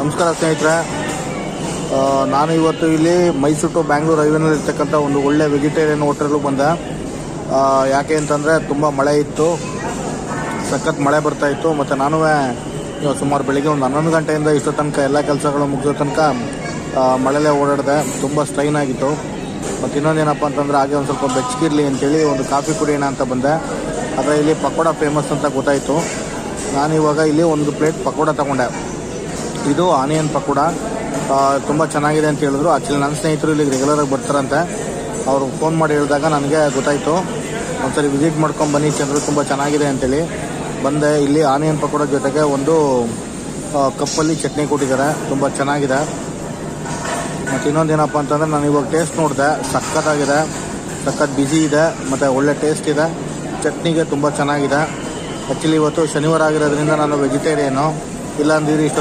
ನಮಸ್ಕಾರ ಸ್ನೇಹಿತರೆ. ನಾನು ಇವತ್ತು ಇಲ್ಲಿ ಮೈಸೂರು ಟು ಬ್ಯಾಂಗ್ಳೂರು ಹೈವೇನಲ್ಲಿ ಇರ್ತಕ್ಕಂಥ ಒಂದು ಒಳ್ಳೆ ವೆಜಿಟೇರಿಯನ್ ಹೋಟೆಲ್ಗೆ ಬಂದೆ. ಯಾಕೆ ಅಂತಂದರೆ ತುಂಬ ಮಳೆ ಇತ್ತು, ಸಖತ್ ಮಳೆ ಬರ್ತಾಯಿತ್ತು. ಮತ್ತು ನಾನು ಸುಮಾರು ಬೆಳಿಗ್ಗೆ ಒಂದು 11 ಗಂಟೆಯಿಂದ ಇಷ್ಟೋ ತನಕ ಎಲ್ಲ ಕೆಲಸಗಳು ಮುಗಿಸೋ ತನಕ ಮಳೆಯಲ್ಲೇ ಓಡಾಡಿದೆ. ತುಂಬ ಸ್ಟ್ರೈನ್ ಆಗಿತ್ತು. ಮತ್ತು ಇನ್ನೊಂದೇನಪ್ಪ ಅಂತಂದರೆ ಹಾಗೆ ಒಂದು ಸ್ವಲ್ಪ ಬೆಚ್ಚಗಿರಲಿ ಅಂತೇಳಿ ಒಂದು ಕಾಫಿ ಕುಡಿಯೋಣ ಅಂತ ಬಂದೆ. ಆದರೆ ಇಲ್ಲಿ ಪಕೋಡ ಫೇಮಸ್ ಅಂತ ಗೊತ್ತಾಯಿತು. ನಾನಿವಾಗ ಇಲ್ಲಿ ಒಂದು ಪ್ಲೇಟ್ ಪಕೋಡ ತೊಗೊಂಡೆ. ಇದು ಆನಿಯನ್ ಪಕೋಡ ತುಂಬ ಚೆನ್ನಾಗಿದೆ ಅಂತ ಹೇಳಿದ್ರು. ಆ್ಯಕ್ಚುಲಿ ನನ್ನ ಸ್ನೇಹಿತರು ಇಲ್ಲಿಗೆ ರೆಗ್ಯುಲರಾಗಿ ಬರ್ತಾರಂತೆ. ಅವರು ಫೋನ್ ಮಾಡಿ ಹೇಳಿದಾಗ ನನಗೆ ಗೊತ್ತಾಯಿತು. ಒಂದ್ಸರಿ ವಿಸಿಟ್ ಮಾಡ್ಕೊಂಡು ಬನ್ನಿ ಚಂದ್ರು, ತುಂಬ ಚೆನ್ನಾಗಿದೆ ಅಂತೇಳಿ ಬಂದೆ. ಇಲ್ಲಿ ಆನಿಯನ್ ಪಕೋಡ ಜೊತೆಗೆ ಒಂದು ಕಪ್ಪಲ್ಲಿ ಚಟ್ನಿ ಕೊಟ್ಟಿದ್ದಾರೆ, ತುಂಬ ಚೆನ್ನಾಗಿದೆ. ಮತ್ತು ಇನ್ನೊಂದೇನಪ್ಪ ಅಂತಂದರೆ ನಾನು ಇವಾಗ ಟೇಸ್ಟ್ ನೋಡಿದೆ, ಸಖತ್ತಾಗಿದೆ, ಸಖತ್ ಬಿಸಿ ಇದೆ ಮತ್ತು ಒಳ್ಳೆ ಟೇಸ್ಟ್ ಇದೆ. ಚಟ್ನಿಗೆ ತುಂಬ ಚೆನ್ನಾಗಿದೆ. ಆ್ಯಕ್ಚುಲಿ ಇವತ್ತು ಶನಿವಾರ ಆಗಿರೋದ್ರಿಂದ ನಾನು ವೆಜಿಟೇರಿಯನ್ನು, ಇಲ್ಲಾಂದಿರಿ ಇಷ್ಟು